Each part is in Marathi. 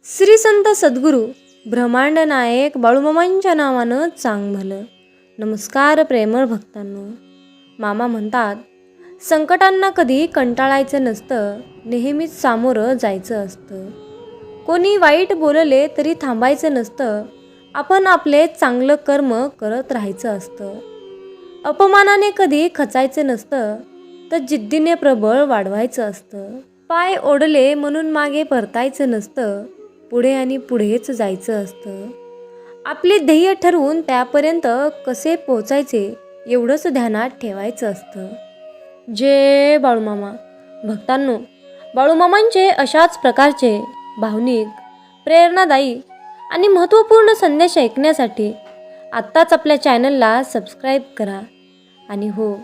श्री संत सद्गुरू ब्रह्मांड नायक बाळूमामांच्या नावानं चांग भलं. नमस्कार प्रेमळ भक्तांनो. मामा म्हणतात, संकटांना कधी कंटाळायचं नसतं, नेहमीच सामोरं जायचं असतं. कोणी वाईट बोलले तरी थांबायचं नसतं, आपण आपले चांगलं कर्म करत राहायचं असतं. अपमानाने कधी खचायचं नसतं, तर जिद्दीने प्रबळ वाढवायचं असतं. पाय ओढले म्हणून मागे परतायचं नसतं, पुढे आणि पुढेच जायचं असतं. आपले ध्येय ठरवून त्यापर्यंत कसे पोचायचे एवढंच ध्यानात ठेवायचं असतं. जय बाळूमामा. भक्तांनो, बाळूमामांचे अशाच प्रकारचे भावनिक, प्रेरणादायी आणि महत्त्वपूर्ण संदेश ऐकण्यासाठी आत्ताच आपल्या चॅनलला सबस्क्राईब करा. आणि हो,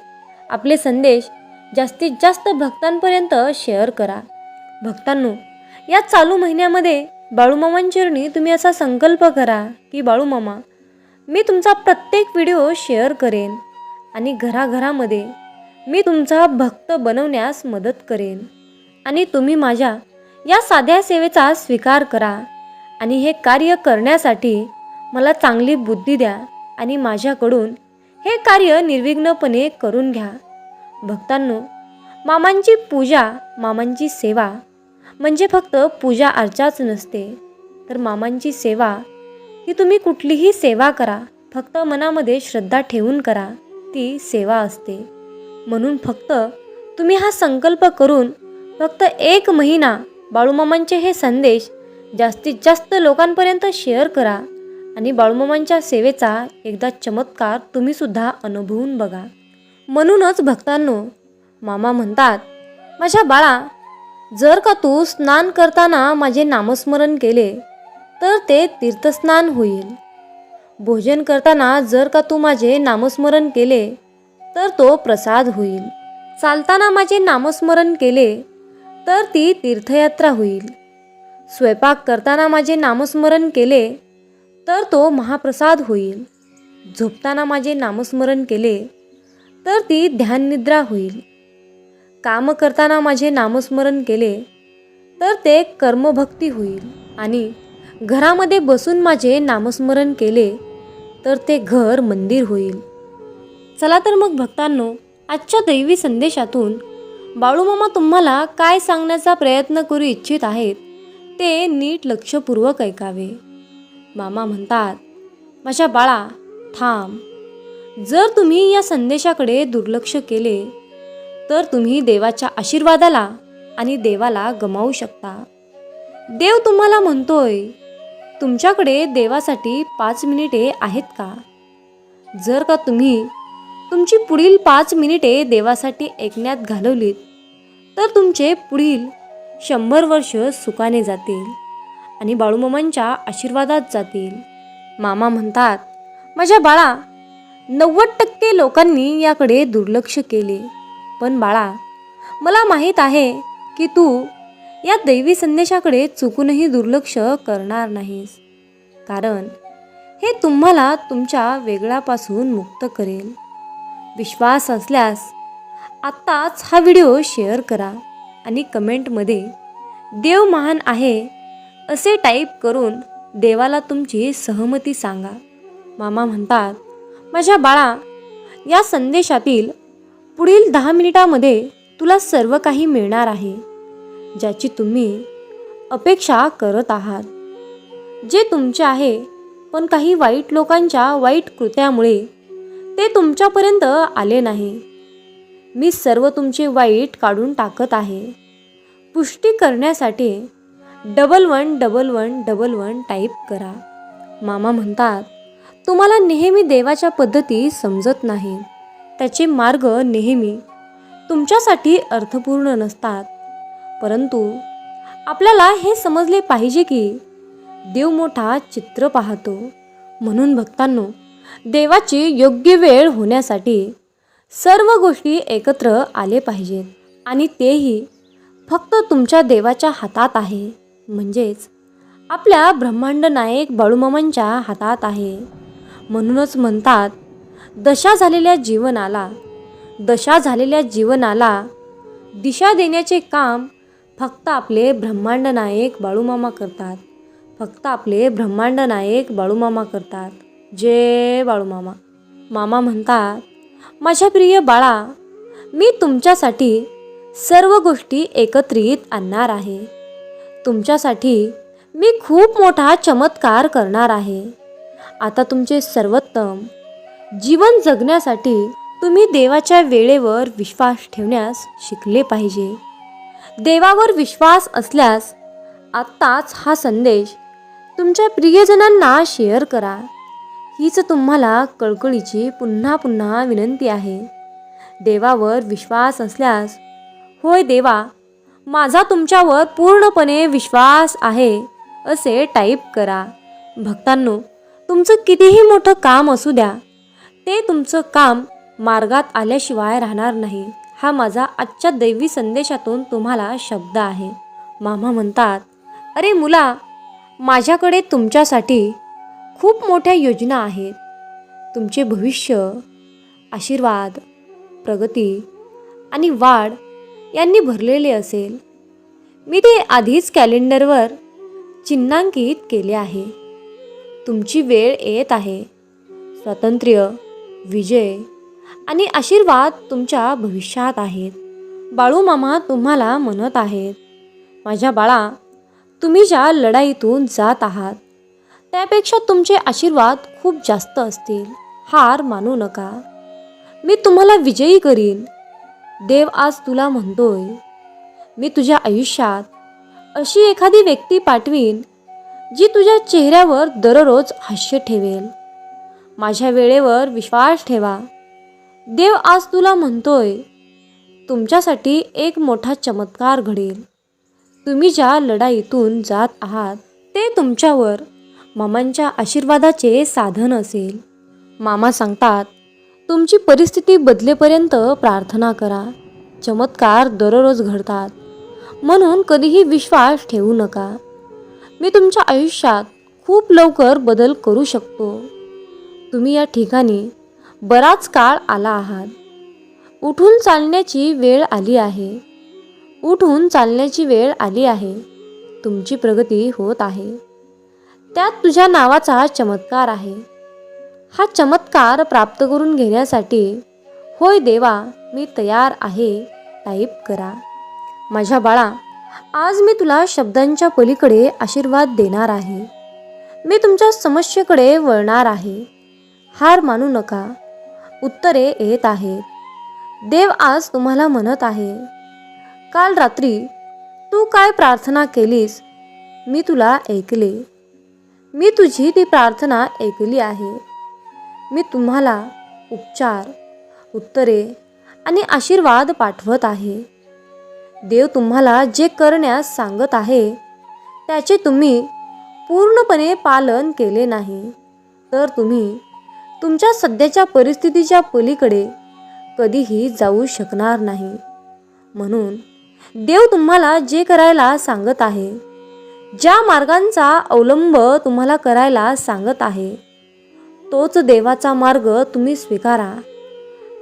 आपले संदेश जास्तीत जास्त भक्तांपर्यंत शेअर करा. भक्तांनो, या चालू महिन्यामध्ये बाळूमामांचरणी तुम्ही असा संकल्प करा की बाळूमामा, मी तुमचा प्रत्येक व्हिडिओ शेअर करेन आणि घराघरामध्ये मी तुमचा भक्त बनवण्यास मदत करेन. आणि तुम्ही माझ्या या साध्या सेवेचा स्वीकार करा आणि हे कार्य करण्यासाठी मला चांगली बुद्धी द्या आणि माझ्याकडून हे कार्य निर्विघ्नपणे करून घ्या. भक्तांनो, मामांची पूजा, मामांची सेवा म्हणजे फक्त पूजा अर्चाच नसते, तर मामांची सेवा ही तुम्ही कुठलीही सेवा करा, फक्त मनामध्ये श्रद्धा ठेवून करा, ती सेवा असते. म्हणून फक्त तुम्ही हा संकल्प करून फक्त 1 महिना बाळूमामांचे हे संदेश जास्तीत जास्त लोकांपर्यंत शेअर करा आणि बाळूमामांच्या सेवेचा एकदा चमत्कार तुम्हीसुद्धा अनुभवून बघा. म्हणूनच भक्तांनो, मामा म्हणतात, माझ्या बाळा, जर का तू स्नान करताना माझे नामस्मरण केले तर ते तीर्थस्नान होईल. भोजन करताना जर का तू माझे नामस्मरण केले तर तो प्रसाद होईल. चालताना माझे नामस्मरण केले तर ती तीर्थयात्रा होईल. स्वयंपाक करताना माझे नामस्मरण केले तर तो महाप्रसाद होईल. झोपताना माझे नामस्मरण केले तर ती ध्याननिद्रा होईल. काम करताना माझे नामस्मरण केले तर ते कर्मभक्ती होईल. आणि घरामध्ये बसून माझे नामस्मरण केले तर ते घर मंदिर होईल. चला तर मग भक्तांनो, आजच्या दैवी संदेशातून बाळूमामा तुम्हाला काय सांगण्याचा प्रयत्न करू इच्छित आहेत ते नीट लक्षपूर्वक ऐकावे. मामा म्हणतात, माझ्या बाळा, थांब. जर तुम्ही या संदेशाकडे दुर्लक्ष केले तर तुम्ही देवाच्या आशीर्वादाला आणि देवाला गमावू शकता. देव तुम्हाला म्हणतोय, तुमच्याकडे देवासाठी 5 मिनिटे आहेत का? जर का तुम्ही तुमची पुढील 5 मिनिटे देवासाठी ऐकण्यात घालवलीत तर तुमचे पुढील 100 वर्ष सुखाने जातील आणि बाळूमामांच्या आशीर्वादात जातील. मामा म्हणतात, माझ्या बाळा, 90% लोकांनी याकडे दुर्लक्ष केले, पण बाळा, मला माहीत आहे की तू या दैवी संदेशाकडे चुकूनही दुर्लक्ष करणार नाहीस, कारण हे तुम्हाला तुमच्या वेगळापासून मुक्त करेल. विश्वास असल्यास आत्ताच हा व्हिडिओ शेअर करा आणि कमेंटमध्ये देव महान आहे असे टाईप करून देवाला तुमची सहमती सांगा. मामा म्हणतात, माझ्या बाळा, या संदेशातील पुढील 10 मिनिटामध्ये तुला सर्व काही मिळणार आहे ज्याची तुम्ही अपेक्षा करत आहात. जे तुमचे आहे, पण काही वाईट लोकांच्या वाईट कृत्यामुळे ते तुमच्यापर्यंत आले नाही. मी सर्व तुमचे वाईट काढून टाकत आहे. पुष्टी करण्यासाठी 111111 टाईप करा. मामा म्हणतात, तुम्हाला नेहमी देवाच्या पद्धती समजत नाहीत. त्याचे मार्ग नेहमी तुमच्यासाठी अर्थपूर्ण नसतात, परंतु आपल्याला हे समजले पाहिजे की देव मोठा चित्र पाहतो. म्हणून भक्तांनो, देवाची योग्य वेळ होण्यासाठी सर्व गोष्टी एकत्र आले पाहिजेत आणि तेही फक्त तुमच्या देवाच्या हातात आहे, म्हणजेच आपल्या ब्रह्मांड नायक बाळूमामांच्या हातात आहे. म्हणूनच म्हणतात, दशा झालेल्या जीवनाला दिशा देण्याचे काम फक्त आपले ब्रह्मांड नायक बाळूमामा करतात. फक्त आपले ब्रह्मांड नायक बाळूमामा करतात. जय बाळूमामा. मामा म्हणतात, माझ्या प्रिय बाळा, मी तुमच्यासाठी सर्व गोष्टी एकत्रित आणणार आहे. तुमच्यासाठी मी खूप मोठा चमत्कार करणार आहे. आता तुमचे सर्वोत्तम जीवन जगण्यासाठी तुम्ही देवाच्या वेळेवर विश्वास ठेवण्यास शिकले पाहिजे. देवावर विश्वास असल्यास आत्ताच हा संदेश तुमच्या प्रियजनांना शेअर करा. हीच तुम्हाला कळकळीची पुन्हा पुन्हा विनंती आहे. देवावर विश्वास असल्यास, होय देवा, माझा तुमच्यावर पूर्णपणे विश्वास आहे असे टाईप करा. भक्तांनो, तुमचं कितीही मोठं काम असू द्या, ते तुमचं काम मार्गात आल्याशिवाय राहणार नाही. हा माझा आजच्या दैवी संदेशातून तुम्हाला शब्द आहे. मामा म्हणतात, अरे मुला, माझ्याकडे तुमच्यासाठी खूप मोठ्या योजना आहेत. तुमचे भविष्य आशीर्वाद, प्रगती आणि वाढ यांनी भरलेले असेल. मी ते आधीच कॅलेंडरवर चिन्हांकित केले आहे. तुमची वेळ येत आहे. स्वातंत्र्य, विजय आणि आशीर्वाद तुमच्या भविष्यात आहेत. बाळूमामा तुम्हाला म्हणत आहेत, माझ्या बाळा, तुम्ही ज्या लढाईतून जात आहात त्यापेक्षा तुमचे आशीर्वाद खूप जास्त असतील. हार मानू नका. मी तुम्हाला विजयी करीन. देव आज तुला म्हणतोय, मी तुझ्या आयुष्यात अशी एखादी व्यक्ती पाठवीन जी तुझ्या चेहऱ्यावर दररोज हास्य ठेवेल. माझ्या वेळेवर विश्वास ठेवा. देव आज तुला म्हणतोय, तुमच्यासाठी एक मोठा चमत्कार घडेल. तुम्ही ज्या लढाईतून जात आहात ते तुमच्यावर मामांच्या आशीर्वादाचे साधन असेल. मामा सांगतात, तुमची परिस्थिती बदलेपर्यंत प्रार्थना करा. चमत्कार दररोज घडतात, म्हणून कधीही विश्वास ठेवू नका. मी तुमच्या आयुष्यात खूप लवकर बदल करू शकतो. तुम्ही या ठिकाणी बराच काळ आला आहात. उठून चालण्याची वेळ आली आहे. उठून चालण्याची वेळ आली आहे. तुमची प्रगती होत आहे. त्यात तुझ्या नावाचा चमत्कार आहे. हा चमत्कार प्राप्त करून घेण्यासाठी, होय देवा, मी तयार आहे टाईप करा. माझ्या बाळा, आज मी तुला शब्दांच्या पलीकडे आशीर्वाद देणार आहे. मी तुमच्या समस्येकडे वळणार आहे. हार मानू नका. उत्तरे येत आहेत. देव आज तुम्हाला म्हणत आहे, काल रात्री तू काय प्रार्थना केलीस मी तुला ऐकले. मी तुझी ती प्रार्थना ऐकली आहे. मी तुम्हाला उपचार, उत्तरे आणि आशीर्वाद पाठवत आहे. देव तुम्हाला जे करण्यास सांगत आहे त्याचे तुम्ही पूर्णपणे पालन केले नाही तर तुम्ही तुमच्या सध्याच्या परिस्थितीच्या पलीकडे कधीही जाऊ शकणार नाही. म्हणून देव तुम्हाला जे करायला सांगत आहे, ज्या मार्गांचा अवलंब तुम्हाला करायला सांगत आहे, तोच देवाचा मार्ग तुम्ही स्वीकारा.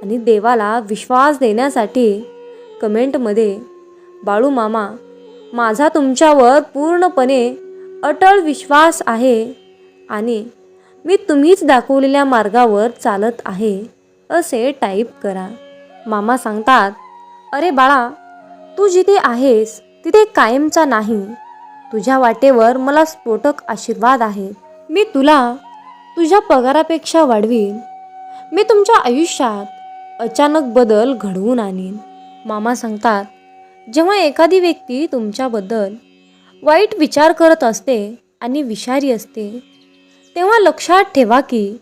आणि देवाला विश्वास देण्यासाठी कमेंटमध्ये, बाळूमामा, माझा तुमच्यावर पूर्णपणे अटळ विश्वास आहे आणि मी तुम्हीच दाखवलेल्या मार्गावर चालत आहे असे टाईप करा. मामा सांगतात, अरे बाळा, तू जिथे आहेस तिथे कायमचा नाही. तुझ्या वाटेवर मला स्फोटक आशीर्वाद आहेत. मी तुला तुझ्या पगारापेक्षा वाढवीन. मी तुमच्या आयुष्यात अचानक बदल घडवून आणीन. मामा सांगतात, जेव्हा एखादी व्यक्ती तुमच्याबद्दल वाईट विचार करत असते आणि विषारी असते, तेव्हा लक्षात ठेवा की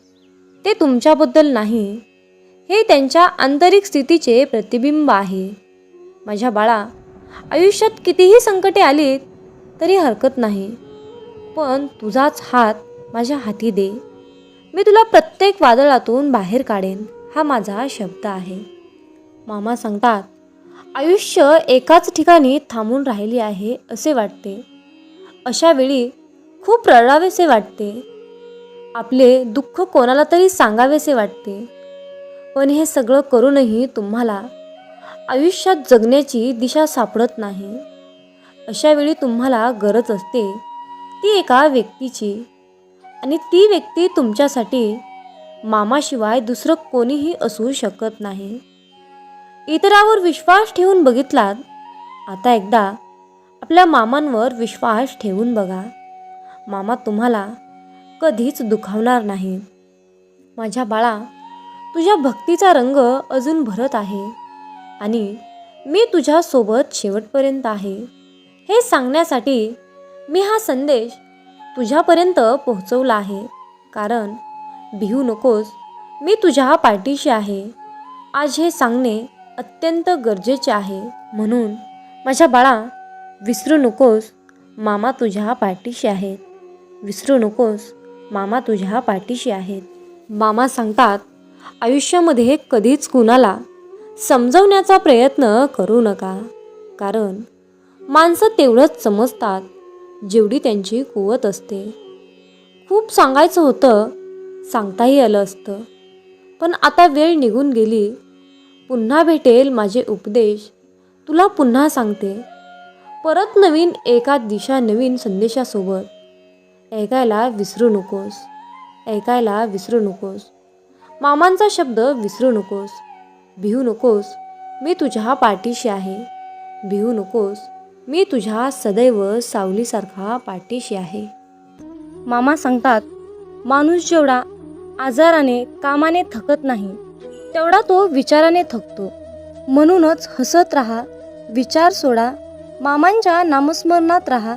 ते तुमच्याबद्दल नाही, हे त्यांच्या आंतरिक स्थितीचे प्रतिबिंब आहे. माझ्या बाळा, आयुष्यात कितीही संकटे आलीत तरी हरकत नाही, पण तुझाच हात माझ्या हाती दे. मी तुला प्रत्येक वादळातून बाहेर काढेन. हा माझा शब्द आहे. मामा सांगतात, आयुष्य एकाच ठिकाणी थांबून राहिली आहे असे वाटते. अशा वेळी खूप रडावेसे वाटते. आपले दुःख कोणाला तरी सांगावेसे वाटते. पण हे सगळं करूनही तुम्हाला आयुष्यात जगण्याची दिशा सापडत नाही. अशा वेळी तुम्हाला गरज असते ती एका व्यक्तीची, आणि ती व्यक्ती तुमच्यासाठी मामाशिवाय दुसरं कोणीही असू शकत नाही. इतरावर विश्वास ठेवून बघितलात, आता एकदा आपल्या मामांवर विश्वास ठेवून बघा. मामा तुम्हाला कधीच दुखावणार नाही. माझ्या बाळा, तुझ्या भक्तीचा रंग अजून भरत आहे आणि मी तुझ्यासोबत शेवटपर्यंत आहे हे सांगण्यासाठी मी हा संदेश तुझ्यापर्यंत पोहोचवला आहे. कारण भिवू नकोस, मी तुझ्या पाठीशी आहे. आज हे सांगणे अत्यंत गरजेचे आहे. म्हणून माझ्या बाळा, विसरू नकोस, मामा तुझ्या पाठीशी आहेत. विसरू नकोस, मामा तुझ्या पाठीशी आहेत. मामा सांगतात, आयुष्यामध्ये कधीच कुणाला समजवण्याचा प्रयत्न करू नका. कारण माणसं तेवढंच समजतात जेवढी त्यांची कुवत असते. खूप सांगायचं होतं, सांगताही आलं असतं, पण आता वेळ निघून गेली. पुन्हा भेटेल माझे उपदेश, तुला पुन्हा सांगते. परत नवीन एका दिशा नवीन संदेशासोबत. ऐकायला विसरू नकोस, ऐकायला विसरू नकोस. मामांचा शब्द विसरू नकोस. भिवू नकोस, मी तुझ्या पाठीशी आहे. भिवू नकोस, मी तुझ्या सदैव सावलीसारखा पाठीशी आहे. मामा सांगतात, माणूस जेवढा आजाराने कामाने थकत नाही तेवढा तो विचाराने थकतो. म्हणूनच हसत राहा, विचार सोडा, मामांच्या नामस्मरणात राहा.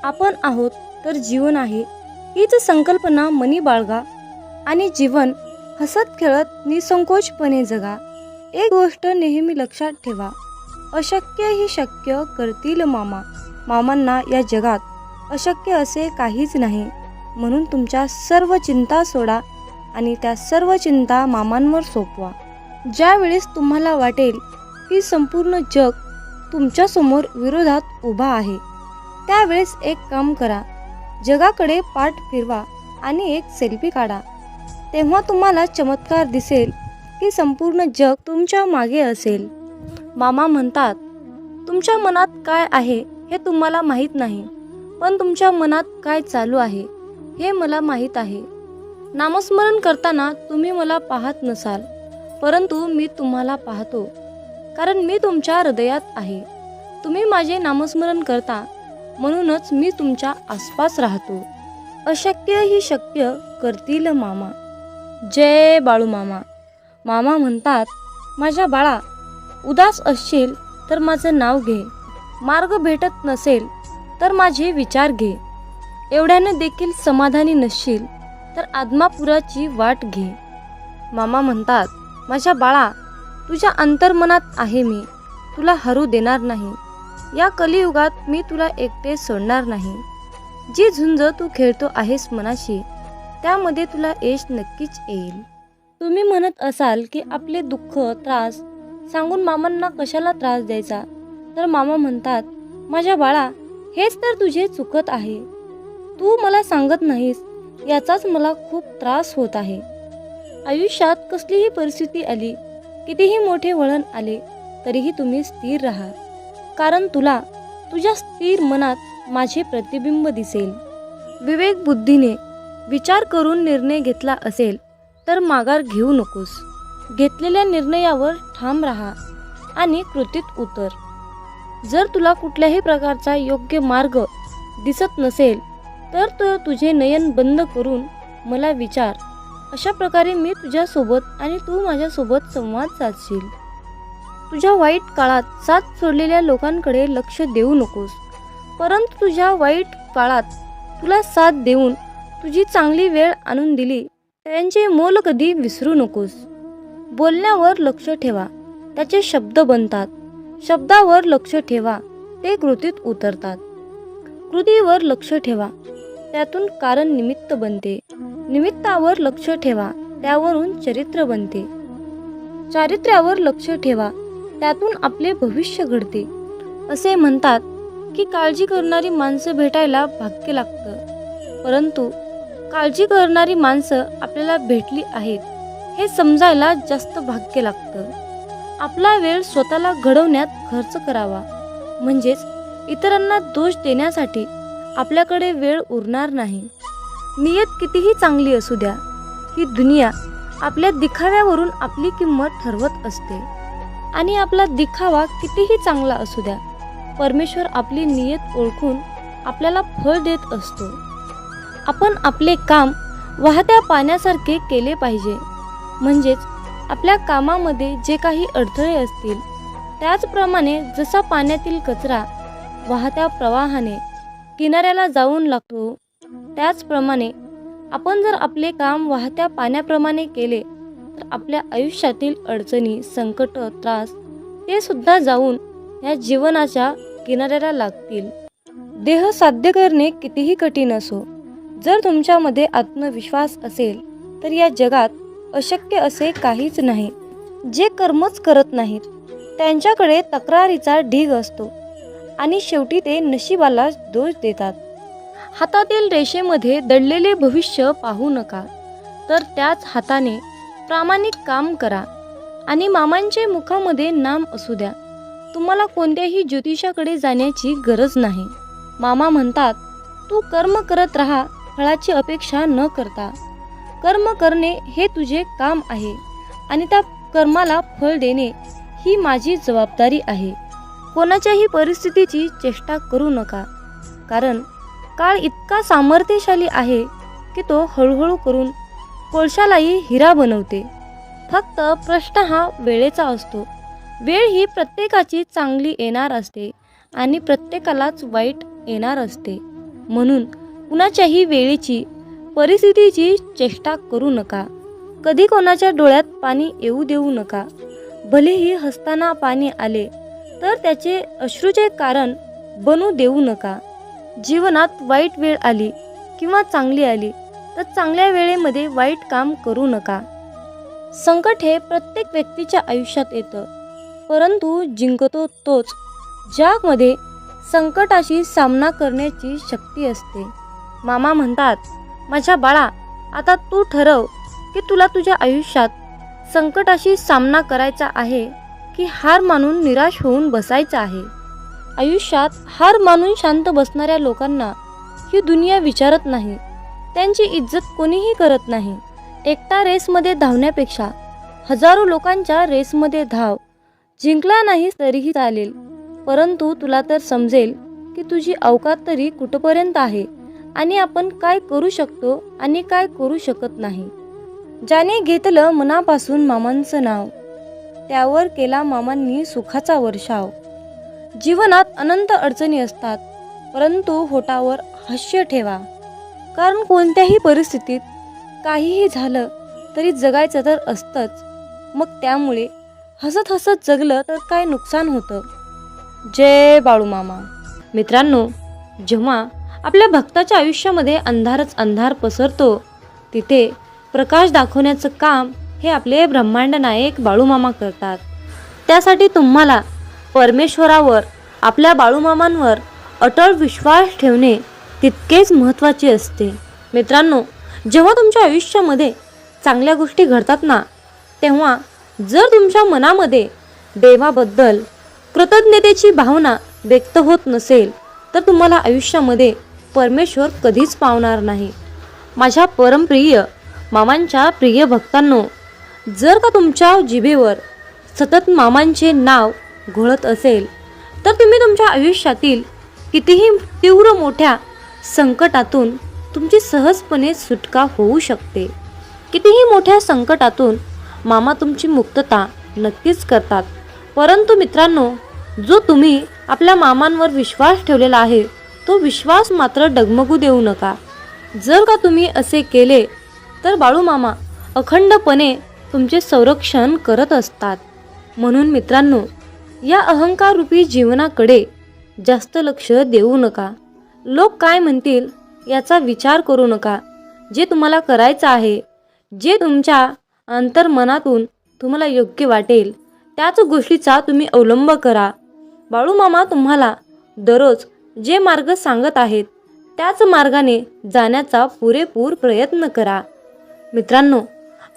आपण आहोत तर जीवन आहे हीच संकल्पना मनी बाळगा आणि जीवन हसत खेळत निसंकोचपणे जगा. एक गोष्ट नेहमी लक्षात ठेवा, अशक्य ही शक्य करतील मामा. मामांना या जगात अशक्य असे काहीच नाही. म्हणून तुमच्या सर्व चिंता सोडा आणि त्या सर्व चिंता मामांवर सोपवा. ज्यावेळेस तुम्हाला वाटेल की संपूर्ण जग तुमच्यासमोर विरोधात उभा आहे, त्यावेळेस एक काम करा, जगाकडे पाठ फिरवा आणि एक सेल्फी काढा. तेव्हा तुम्हाला चमत्कार दिसेल की संपूर्ण जग तुमच्या मागे असेल. मामा म्हणतात, तुमच्या मनात काय आहे हे तुम्हाला माहीत नाही, पण तुमच्या मनात काय चालू आहे हे मला माहीत आहे. नामस्मरण करताना तुम्ही मला पाहत नसाल, परंतु मी तुम्हाला पाहतो, कारण मी तुमच्या हृदयात आहे. तुम्ही माझे नामस्मरण करता, म्हणूनच मी तुमच्या आसपास राहतो. अशक्य ही शक्य करतील मामा. जय बाळू मामा. मामा म्हणतात, माझ्या बाळा, उदास असशील तर माझं नाव घे. मार्ग भेटत नसेल तर माझे विचार घे. एवढ्याने देखील समाधानी नसशील तर आत्मापुराची वाट घे. मामा म्हणतात, माझ्या बाळा, तुझ्या अंतर्मनात आहे मी, तुला हरू देणार नाही. या कलियुगात मी तुला एकटे सोडणार नाही. जी झुंज तू खेळतो आहेस मनाशी, त्यामध्ये तुला यश नक्कीच येईल. तुम्ही म्हणत असाल की आपले दुःख त्रास सांगून मामांना कशाला त्रास द्यायचा, तर मामा म्हणतात, माझ्या बाळा, हेच तर तुझे चुकत आहे. तू मला सांगत नाहीस, याचाच मला खूप त्रास होत आहे. आयुष्यात कसलीही परिस्थिती आली, कितीही मोठे वळण आले, तरीही तुम्ही स्थिर राहा. कारण तुला तुझ्या स्थिर मनात माझे प्रतिबिंब दिसेल. विवेक बुद्धीने विचार करून निर्णय घेतला असेल तर माघार घेऊ नकोस. घेतलेल्या निर्णयावर ठाम राहा आणि कृतीत उतर. जर तुला कुठल्याही प्रकारचा योग्य मार्ग दिसत नसेल तर तो तुझे नयन बंद करून मला विचार. अशा प्रकारे मी तुझ्यासोबत आणि तू माझ्यासोबत संवाद साधशील. तुझ्या वाईट काळात साथ सोडलेल्या लोकांकडे लक्ष देऊ नकोस, परंतु तुझ्या वाईट काळात तुला साथ देऊन तुझी चांगली वेळ आणून दिली त्यांचे मोल कधी विसरू नकोस. बोलण्यावर लक्ष ठेवा, त्याचे शब्द बनतात. शब्दावर लक्ष ठेवा, ते कृतीत उतरतात. कृतीवर लक्ष ठेवा, त्यातून कारण निमित्त बनते. निमित्तावर लक्ष ठेवा, त्यावरून चरित्र बनते. चारित्र्यावर लक्ष ठेवा, त्यातून आपले भविष्य घडते. असे म्हणतात की काळजी करणारी माणसं भेटायला भाग्य लागतं, परंतु काळजी करणारी माणसं आपल्याला भेटली आहेत हे समजायला जास्त भाग्य लागतं. आपला वेळ स्वतःला घडवण्यात खर्च करावा, म्हणजेच इतरांना दोष देण्यासाठी आपल्याकडे वेळ उरणार नाही. नियत कितीही चांगली असू द्या, ही दुनिया आपल्या दिखाव्यावरून आपली किंमत ठरवत असते. आणि आपला दिखावा कितीही चांगला असू द्या, परमेश्वर आपली नियत ओळखून आपल्याला फळ देत असतो. आपण आपले काम वाहत्या पाण्यासारखे केले पाहिजे. म्हणजेच आपल्या कामामध्ये जे काही अडथळे असतील, त्याचप्रमाणे जसा पाण्यातील कचरा वाहत्या प्रवाहाने किनाऱ्याला जाऊन लागतो, त्याचप्रमाणे आपण जर आपले काम वाहत्या पाण्याप्रमाणे केले तर आपल्या आयुष्यातील अडचणी, संकट, त्रास ते सुद्धा जाऊन या जीवनाच्या किनाऱ्याला लागतील. देह साध्य करणे कितीही कठीण असो, जर तुमच्यामध्ये आत्मविश्वास असेल तर या जगात अशक्य असे काहीच नाही. जे कर्मच करत नाहीत त्यांच्याकडे तक्रारीचा ढीग असतो आणि शेवटी ते नशिबाला दोष देतात. हातातील रेषेमध्ये दडलेले भविष्य पाहू नका, तर त्याच हाताने प्रामाणिक काम करा. आणि मामांचे मुखामध्ये नाम असू द्या. तुम्हाला कोणत्याही ज्योतिषाकडे जाण्याची गरज नाही. मामा म्हणतात, तू कर्म करत राहा, फळाची अपेक्षा न करता. कर्म करणे हे तुझे काम आहे आणि त्या कर्माला फळ देणे ही माझी जबाबदारी आहे. कोणाच्याही परिस्थितीची चेष्टा करू नका, कारण काळ इतका सामर्थ्यशाली आहे की तो हळूहळू करून कोळशालाही हिरा बनवते. फक्त प्रश्न हा वेळेचा असतो. वेळ ही प्रत्येकाची चांगली येणार असते आणि प्रत्येकालाच वाईट येणार असते. म्हणून कुणाच्याही वेळेची, परिस्थितीची चेष्टा करू नका. कधी कोणाच्या डोळ्यात पाणी येऊ देऊ नका. भलेही हसताना पाणी आले तर त्याचे अश्रूचे कारण बनू देऊ नका. जीवनात वाईट वेळ आली किंवा चांगली आली तर चांगल्या वेळेमध्ये वाईट काम करू नका. संकट हे प्रत्येक व्यक्तीच्या आयुष्यात येतं, परंतु जिंकतो तोच ज्यामध्ये संकटाशी सामना करण्याची शक्ती असते. मामा म्हणतात, माझ्या बाळा, आता तू ठरव की तुला तुझ्या आयुष्यात संकटाशी सामना करायचा आहे की हार मानून निराश होऊन बसायचं आहे. आयुष्यात हार मानून शांत बसणाऱ्या लोकांना ही दुनिया विचारत नाही. त्यांची इज्जत कोणीही करत नाही. एकटा रेसमध्ये धावण्यापेक्षा हजारो लोकांच्या रेसमध्ये धाव. जिंकला नाहीस तरीही चालेल, परंतु तुला तर समजेल की तुझी अवकात तरी कुठपर्यंत आहे आणि आपण काय करू शकतो आणि काय करू शकत नाही. ज्याने घेतलं मनापासून मामांचं नाव, त्यावर केला मामांनी सुखाचा वर्षाव. जीवनात अनंत अडचणी असतात, परंतु होठावर हास्य ठेवा, कारण कोणत्याही परिस्थितीत काहीही झालं तरी जगायचं तर असतंच. मग त्यामुळे हसत हसत जगलं तर काय नुकसान होतं. जय बाळूमामा. मित्रांनो, जेव्हा आपल्या भक्ताच्या आयुष्यामध्ये अंधारच अंधार पसरतो, तिथे प्रकाश दाखवण्याचं काम हे आपले ब्रह्मांड नायक बाळूमामा करतात. त्यासाठी तुम्हाला परमेश्वरावर, आपल्या बाळूमामांवर अटळ विश्वास ठेवणे तितकेच महत्त्वाचे असते. मित्रांनो, जेव्हा तुमच्या आयुष्यामध्ये चांगल्या गोष्टी घडतात ना, तेव्हा जर तुमच्या मनामध्ये देवाबद्दल कृतज्ञतेची भावना व्यक्त होत नसेल तर तुम्हाला आयुष्यामध्ये परमेश्वर कधीच पावणार नाही. माझ्या परमप्रिय मामांच्या प्रिय भक्तांनो, जर का तुमच्या जिभेवर सतत मामांचे नाव घोळत असेल तर तुम्ही तुमच्या आयुष्यातील कितीही तीव्र मोठ्या संकटातून तुमची सहजपणे सुटका होऊ शकते. कितीही मोठ्या संकटातून मामा तुमची मुक्तता नक्कीच करतात. परंतु मित्रांनो, जो तुम्ही आपल्या मामांवर विश्वास ठेवलेला आहे तो विश्वास मात्र डगमगू देऊ नका. जर का तुम्ही असे केले तर बाळूमामा अखंडपणे तुमचे संरक्षण करत असतात. म्हणून मित्रांनो, या अहंकाररूपी जीवनाकडे जास्त लक्ष देऊ नका. लोक काय म्हणतील याचा विचार करू नका. जे तुम्हाला करायचं आहे, जे तुमच्या अंतर्मनातून तुम्हाला योग्य वाटेल त्याच गोष्टीचा तुम्ही अवलंब करा. बाळूमामा तुम्हाला दररोज जे मार्ग सांगत आहेत त्याच मार्गाने जाण्याचा पुरेपूर प्रयत्न करा. मित्रांनो,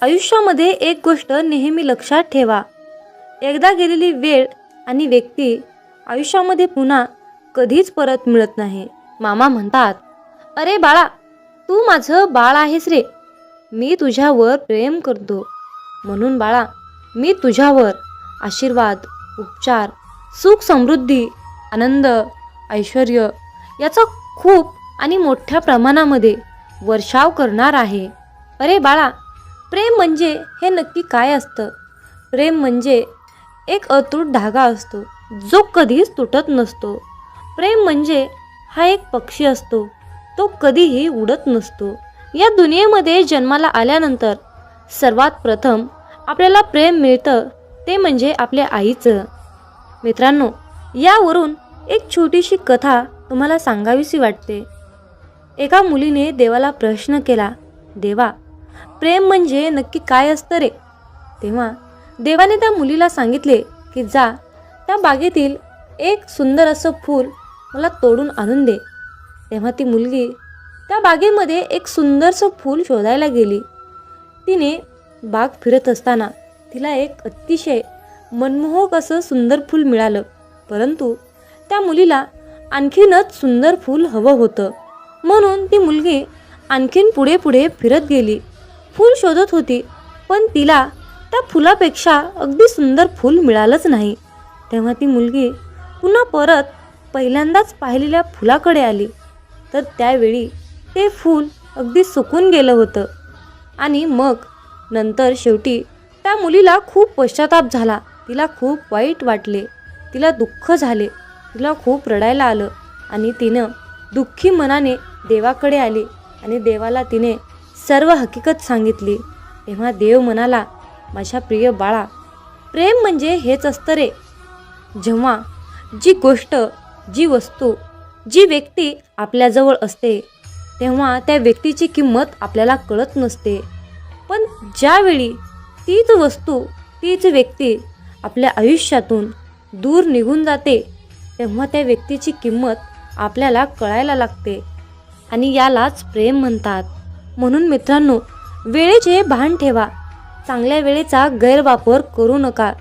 आयुष्यामध्ये एक गोष्ट नेहमी लक्षात ठेवा, एकदा गेलेली वेळ आणि व्यक्ती आयुष्यामध्ये पुन्हा कधीच परत मिळत नाही. मामा म्हणतात, अरे बाळा, तू माझं बाळ आहेस रे. मी तुझ्यावर प्रेम करतो. म्हणून बाळा, मी तुझ्यावर आशीर्वाद, उपचार, सुख, समृद्धी, आनंद, ऐश्वर याचा खूप आणि मोठ्या प्रमाणामध्ये वर्षाव करणार आहे. अरे बाळा, प्रेम म्हणजे हे नक्की काय असतं? प्रेम म्हणजे एक अतूट धागा असतो जो कधीच तुटत नसतो. प्रेम म्हणजे हा एक पक्षी असतो, तो कधीही उडत नसतो. या दुनियेमध्ये जन्माला आल्यानंतर सर्वात प्रथम आपल्याला प्रेम मिळतं ते म्हणजे आपल्या आईचं. मित्रांनो, यावरून एक छोटीशी कथा तुम्हाला सांगावीशी वाटते. एका मुलीने देवाला प्रश्न केला, देवा, प्रेम म्हणजे नक्की काय असतं रे? तेव्हा देवाने त्या मुलीला सांगितले की जा, त्या बागेतील एक सुंदर असं फूल मला तोडून आणून दे. तेव्हा ती मुलगी त्या बागेमध्ये एक सुंदरसं फूल शोधायला गेली. तिने बाग फिरत असताना तिला एक अतिशय मनमोहक असं सुंदर फूल मिळालं. परंतु त्या मुलीला आणखीनच सुंदर फूल हवं होतं. म्हणून ती मुलगी आणखीन पुढे पुढे फिरत गेली. फूल शोधत होती, पण तिला त्या फुलापेक्षा अगदी सुंदर फूल मिळालंच नाही. तेव्हा ती मुलगी पुन्हा परत पहिल्यांदाच पाहिलेल्या फुलाकडे आली, तर त्यावेळी ते फूल अगदी सुकून गेलं होतं. आणि मग नंतर शेवटी त्या मुलीला खूप पश्चाताप झाला. तिला खूप वाईट वाटले, तिला दुःख झाले, तिला खूप रडायला आलं. आणि तिनं दुःखी मनाने देवाकडे आली आणि देवाला तिने सर्व हकीकत सांगितली. तेव्हा देव म्हणाला, माझ्या प्रिय बाळा, प्रेम म्हणजे हेच असतं रे. जेव्हा जी गोष्ट, जी वस्तू, जी व्यक्ती आपल्याजवळ असते तेव्हा त्या व्यक्तीची किंमत आपल्याला कळत नसते. पण ज्यावेळी तीच वस्तू, तीच व्यक्ती आपल्या आयुष्यातून दूर निघून जाते तेव्हा त्या व्यक्तीची किंमत आपल्याला कळायला लागते. आणि यालाच प्रेम म्हणतात. म्हणून मित्रांनो, वेळेचे भान ठेवा. चांगल्या वेळेचा गैरवापर करू नका.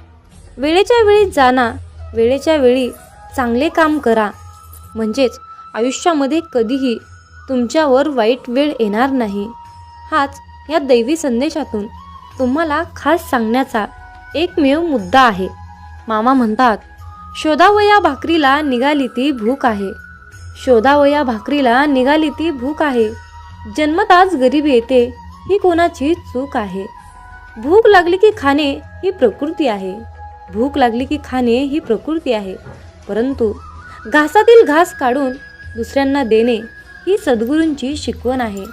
वेळेच्या वेळी जाणा, वेळेच्या वेळी चांगले काम करा. म्हणजेच आयुष्यामध्ये कधीही तुमच्यावर वाईट वेळ येणार नाही. हाच या दैवी संदेशातून तुम्हाला खास सांगण्याचा एकमेव मुद्दा आहे. मामा म्हणतात, शोधावया भाकरीला निघाली ती भूक आहे. शोधावया भाकरीला निघाली ती भूक आहे. जन्मताच गरिबी येते ही कोणाची चूक आहे. भूक लागली की खाणे ही प्रकृती आहे. भूक लागली की खाणे ही प्रकृती आहे. परंतु घासातील घास काढून दुसऱ्यांना देणे ही सद्गुरूंची शिकवण आहे.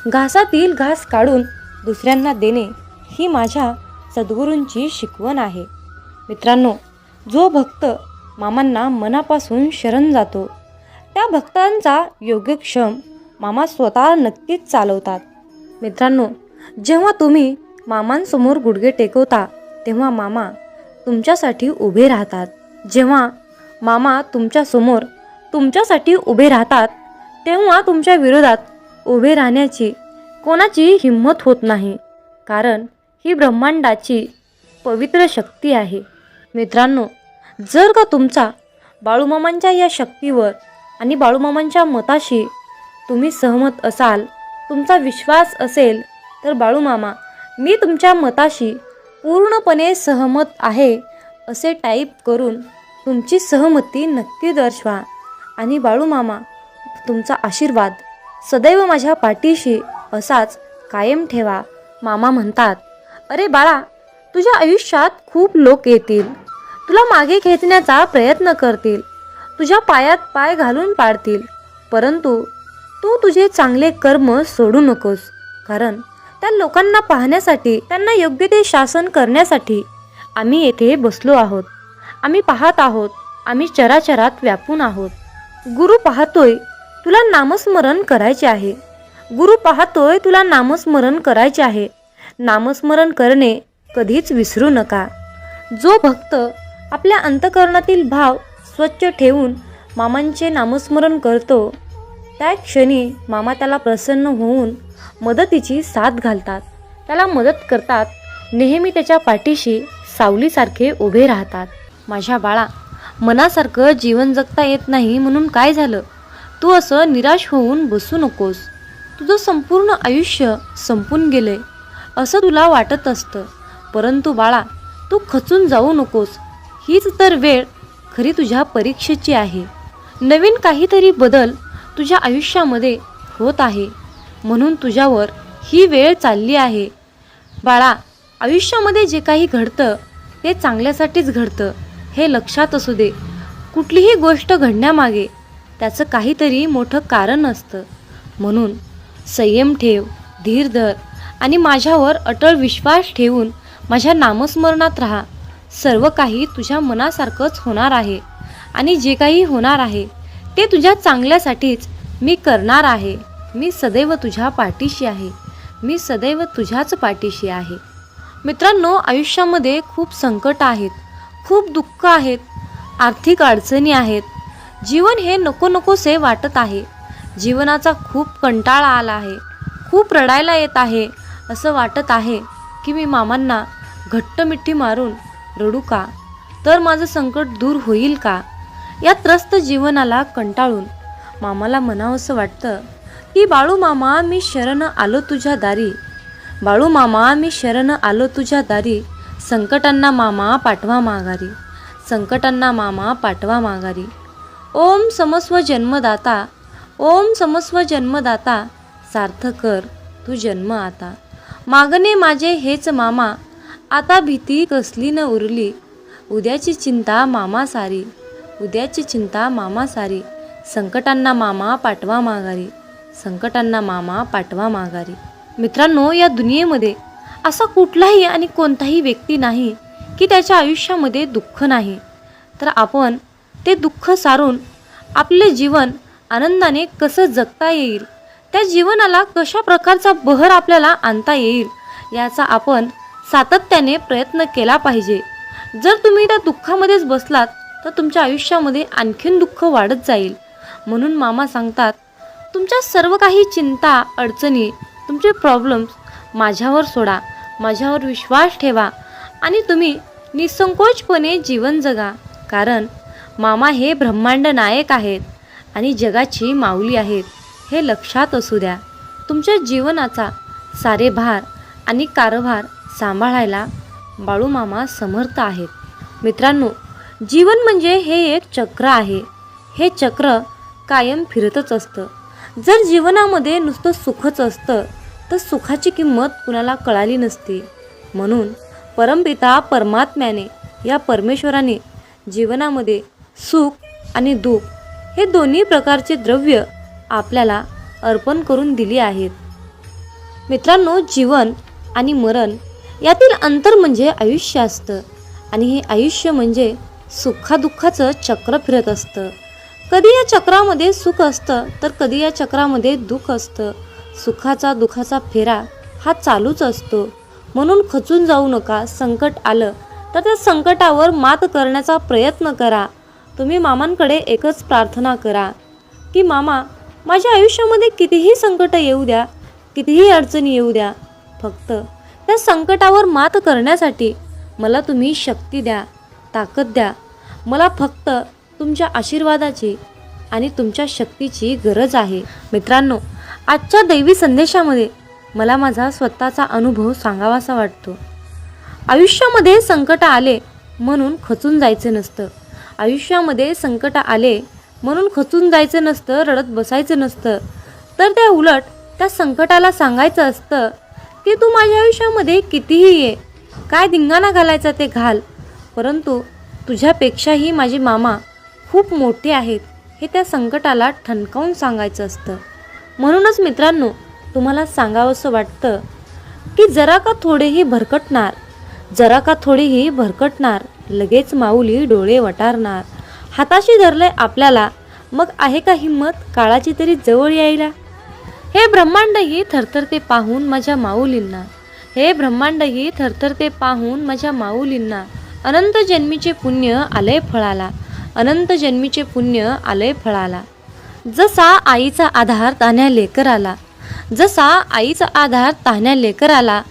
घासातील घास काढून दुसऱ्यांना देणे ही माझ्या सद्गुरूंची शिकवण आहे. मित्रांनो, जो भक्त मामांना मनापासून शरण जातो त्या भक्तांचा योगक्षेम मामा स्वतः नक्कीच चालवतात. मित्रांनो, जेव्हा तुम्ही मामांसमोर गुडघे टेकवता तेव्हा मामा तुमच्यासाठी उभे राहतात. जेव्हा मामा तुमच्यासमोर तुमच्यासाठी उभे राहतात तेव्हा तुमच्या विरोधात उभे राहण्याची कोणाची हिंमत होत नाही, कारण ही ब्रह्मांडाची पवित्र शक्ती आहे. मित्रांनो, जर का तुमचा बाळूमामांच्या या शक्तीवर आणि बाळूमामांच्या मताशी तुम्ही सहमत असाल, तुमचा विश्वास असेल, तर बाळूमामा, मी तुमच्या मताशी पूर्णपणे सहमत आहे असे टाईप करून तुमची सहमती नक्की दर्शवा. आणि बाळूमामा, तुमचा आशीर्वाद सदैव माझ्या पाठीशी असाच कायम ठेवा. मामा म्हणतात, अरे बाळा, तुझ्या आयुष्यात खूप लोक येतील, तुला मागे खेचण्याचा प्रयत्न करतील, तुझ्या पायात पाय घालून पाडतील, परंतु तू तुझे चांगले कर्म सोडू नकोस. कारण त्या लोकांना पाहण्यासाठी, त्यांना योग्य ते शासन करण्यासाठी आम्ही येथे बसलो आहोत. आम्ही पाहत आहोत, आम्ही चराचरात व्यापून आहोत. गुरु पाहतोय, तुला नामस्मरण करायचे आहे. गुरु पाहतोय, तुला नामस्मरण करायचे आहे. नामस्मरण करणे कधीच विसरू नका. जो भक्त आपल्या अंतःकरणातील भाव स्वच्छ ठेवून मामांचे नामस्मरण करतो, त्या क्षणी मामा त्याला प्रसन्न होऊन मदतीची साथ घालतात, त्याला मदत करतात, नेहमी त्याच्या पाठीशी सावलीसारखे उभे राहतात. माझ्या बाळा, मनासारखं जीवन जगता येत नाही म्हणून काय झालं? तू असं निराश होऊन बसू नकोस. तुझं संपूर्ण आयुष्य संपून गेले असं तुला वाटत असतं, परंतु बाळा तू खचून जाऊ नकोस. हीच तर वेळ खरी तुझ्या परीक्षेची आहे. नवीन काहीतरी बदल तुझ्या आयुष्यामध्ये होत आहे, म्हणून तुझ्यावर ही वेळ चालली आहे. बाळा, आयुष्यामध्ये जे काही घडतं ते चांगल्यासाठीच घडतं हे लक्षात असू दे. कुठलीही गोष्ट घडण्यामागे त्याचं काहीतरी मोठं कारण असतं. म्हणून संयम ठेव, धीर धर आणि माझ्यावर अटळ विश्वास ठेवून माझ्या नामस्मरणात राहा. सर्व काही तुझ्या मनासारखंच होणार आहे आणि जे काही होणार आहे ते तुझ्या चांगल्यासाठीच मी करणार आहे. मी सदैव तुझ्या पाठीशी आहे. मी सदैव तुझ्याच पाठीशी आहे. मित्रांनो, आयुष्यामध्ये खूप संकट आहेत, खूप दुःख आहेत, आर्थिक अडचणी आहेत. जीवन हे नको नकोसे वाटत आहे. जीवनाचा खूप कंटाळा आला आहे. खूप रडायला येत आहे. असं वाटत आहे की मी मामांना घट्ट मिठी मारून रडू का, तर माझं संकट दूर होईल का. या त्रस्त जीवनाला कंटाळून मामाला म्हणावंसं वाटतं की बाळू मामा मी शरण आलो तुझ्या दारी. बाळू मामा मी शरण आलो तुझ्या दारी. संकटांना मामा पाठवा माघारी. संकटांना मामा पाठवा माघारी. ओम समस्व जन्मदाता, ओम समस्व जन्मदाता, सार्थ कर तू जन्म आता. मागणे माझे हेच मामा, आता भीती कसली न उरली. उद्याची चिंता मामा सारी, उद्याची चिंता मामा सारी. संकटांना मामा पाठवा माघारी. संकटांना मामा पाठवा माघारी. मित्रांनो, या दुनियेमध्ये असा कुठलाही आणि कोणताही व्यक्ती नाही की त्याच्या आयुष्यामध्ये दुःख नाही. तर आपण ते दुःख सारून आपले जीवन आनंदाने कसं जगता येईल, त्या जीवनाला कशा प्रकारचा बहर आपल्याला आणता येईल, याचा आपण सातत्याने प्रयत्न केला पाहिजे. जर तुम्ही त्या दुःखामध्येच बसलात तर तुमच्या आयुष्यामध्ये आणखीन दुःख वाढत जाईल. म्हणून मामा सांगतात, तुमच्या सर्व काही चिंता, अडचणी, तुमचे प्रॉब्लेम्स माझ्यावर सोडा. माझ्यावर विश्वास ठेवा आणि तुम्ही निसंकोचपणे जीवन जगा. कारण मामा हे ब्रह्मांड नायक आहेत आणि जगाची माऊली आहेत, हे लक्षात असू द्या. तुमच्या जीवनाचा सारे भार आणि कारभार सांभाळायला बाळू मामा समर्थ आहेत. मित्रांनो, जीवन म्हणजे हे एक चक्र आहे. हे चक्र कायम फिरतच असतं. जर जीवनामध्ये नुसतं सुखच असतं तर सुखाची किंमत कुणाला कळाली नसती. म्हणून परमपिता परमात्म्याने, या परमेश्वराने जीवनामध्ये सुख आणि दुःख हे दोन्ही प्रकारचे द्रव्य आपल्याला अर्पण करून दिली आहेत. मित्रांनो, जीवन आणि मरण यातील अंतर म्हणजे आयुष्य असतं आणि हे आयुष्य म्हणजे सुखादुःखाचं चक्र फिरत असतं. कधी या चक्रामध्ये सुख असतं तर कधी या चक्रामध्ये दुःख असतं. सुखाचा दुःखाचा फेरा हा चालूच असतो. म्हणून खचून जाऊ नका. संकट आलं तर त्या संकटावर मात करण्याचा प्रयत्न करा. तुम्ही मामांकडे एकच प्रार्थना करा की मामा, माझ्या आयुष्यामध्ये कितीही संकट येऊ द्या, कितीही अडचणी येऊ द्या, फक्त त्या संकटावर मात करण्यासाठी मला तुम्ही शक्ती द्या, ताकद द्या. मला फक्त तुमच्या आशीर्वादाची आणि तुमच्या शक्तीची गरज आहे. मित्रांनो, आजच्या दैवी संदेशामध्ये मला माझा स्वतःचा अनुभव सांगावासा वाटतो. आयुष्यामध्ये संकट आले म्हणून खचून जायचं नसतं. आयुष्यामध्ये संकट आले म्हणून खचून जायचं नसतं, रडत बसायचं नसतं. तर त्या उलट त्या संकटाला सांगायचं असतं की तू माझ्या आयुष्यामध्ये कितीही ये, काय धिंगाणा घालायचा ते घाल, परंतु तुझ्यापेक्षाही माझे मामा खूप मोठे आहेत, हे त्या संकटाला ठणकावून सांगायचं असतं. म्हणूनच मित्रांनो, तुम्हाला सांगावंसं वाटतं की जरा का थोडेही भरकटणार, जरा का थोडीही भरकटणार, लगेच माऊली डोळे वटारणार. हाताशी धरले आपल्याला, मग आहे का हिंमत काळाची तरी जवळ यायला. हे ब्रह्मांडही थरथरते पाहून माझ्या माऊलींना, हे ब्रह्मांडही थरथरते पाहून माझ्या माऊलींना. अनंत जन्मीचे पुण्य आलंय फळाला, अनंत जन्मीचे पुण्य आलंय फळाला. जसा आईचा आधार तान्ह्या लेकराला, जसा आईचा आधार तान्ह्या लेकराला,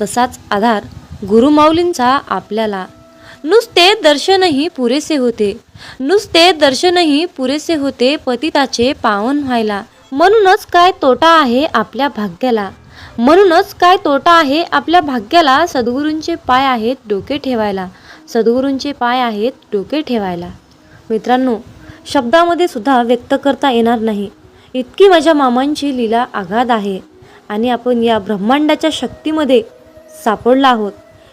तसाच आधार गुरुमाऊलींचा आपल्याला. नुसते दर्शनही पुरेसे होते, नुसते दर्शनही पुरेसे होते पतिताचे पावन व्हायला. म्हणूनच काय तोटा आहे आपल्या भाग्याला, म्हणूनच काय तोटा आहे आपल्या भाग्याला. सद्गुरूंचे पाय आहेत डोके ठेवायला, सद्गुरूंचे पाय आहेत डोके ठेवायला. मित्रांनो, शब्दामध्ये सुद्धा व्यक्त करता येणार नाही इतकी माझ्या मामांची लीला आगाध आहे. आणि आपण या ब्रह्मांडाच्या शक्तीमध्ये सापडला आहोत.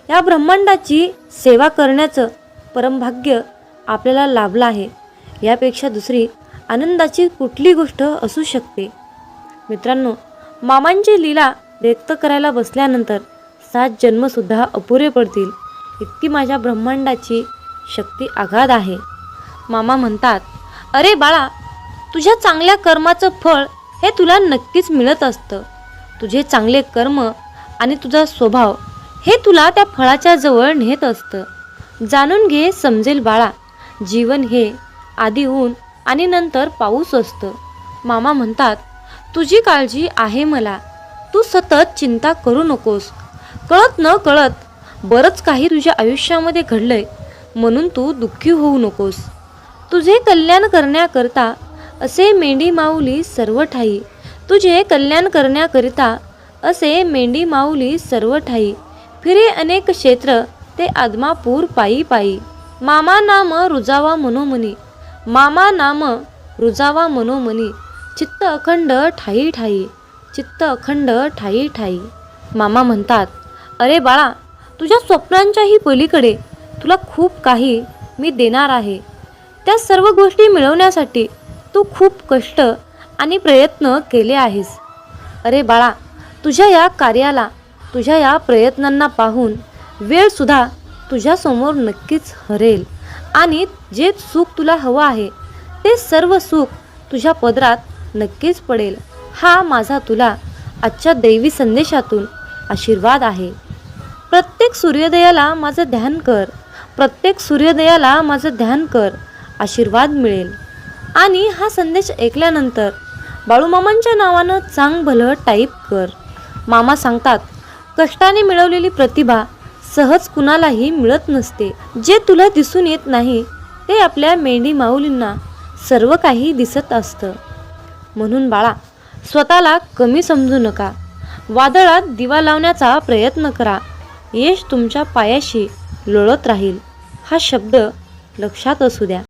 या ब्रह्मांडाची सेवा करण्याचं परमभाग्य आपल्याला लाभलं आहे. यापेक्षा दुसरी आनंदाची कुठली गोष्ट असू शकते. मित्रांनो, मामांची लीला व्यक्त करायला बसल्यानंतर 7 जन्मसुद्धा अपुरे पडतील इतकी माझ्या ब्रह्मांडाची शक्ती आगाध आहे. मामा म्हणतात, अरे बाळा, तुझ्या चांगल्या कर्माचं फळ हे तुला नक्कीच मिळत असतं. तुझे चांगले कर्म आणि तुझा स्वभाव हे तुला त्या फळाच्या जवळ नेत असतं. जाणून घे, समजेल बाळा, जीवन हे आधी ऊन आणि नंतर पाऊस असतं. मामा म्हणतात, तुझी काळजी आहे मला, तू सतत चिंता करू नकोस. कळत न कळत बरंच काही तुझ्या आयुष्यामध्ये घडलंय, म्हणून तू दुःखी होऊ नकोस. तुझे कल्याण करण्याकरता असे मेंढी माऊली सर्व ठाई, तुझे कल्याण करण्याकरिता असे मेंढी माऊली सर्व ठाई. फिरे अनेक क्षेत्र ते आदमापूर पायी पायी. मामा नाम रुजावा मनोमनी, मामा नाम रुजावा मनोमनी. चित्त अखंड ठाई ठाई, चित्त अखंड ठाई ठाई. मामा म्हणतात, अरे बाळा, तुझ्या स्वप्नांच्याही पलीकडे तुला खूप काही मी देणार आहे. त्या सर्व गोष्टी मिळवण्यासाठी तू खूप कष्ट आणि प्रयत्न केले आहेस. अरे बाळा, तुझ्या या कार्याला, तुझ्या या प्रयत्नांना पाहून वेळसुद्धा तुझ्यासमोर नक्कीच हरेल आणि जे सुख तुला हवं आहे ते सर्व सुख तुझ्या पदरात नक्कीच पडेल. हा माझा तुला आजच्या दैवी संदेशातून आशीर्वाद आहे. प्रत्येक सूर्योदयाला माझं ध्यान कर, प्रत्येक सूर्योदयाला माझं ध्यान कर, आशीर्वाद मिळेल. आणि हा संदेश ऐकल्यानंतर बाळूमामांच्या नावानं चांग भलं टाईप कर. मामा सांगतात, कष्टाने मिळवलेली प्रतिभा सहज कुणालाही मिळत नसते. जे तुला दिसून येत नाही ते आपल्या मेंढी माऊलींना सर्व काही दिसत असतं. म्हणून बाळा, स्वतःला कमी समजू नका. वादळात दिवा लावण्याचा प्रयत्न करा, यश तुमच्या पायाशी लोळत राहील. हा शब्द लक्षात असू द्या.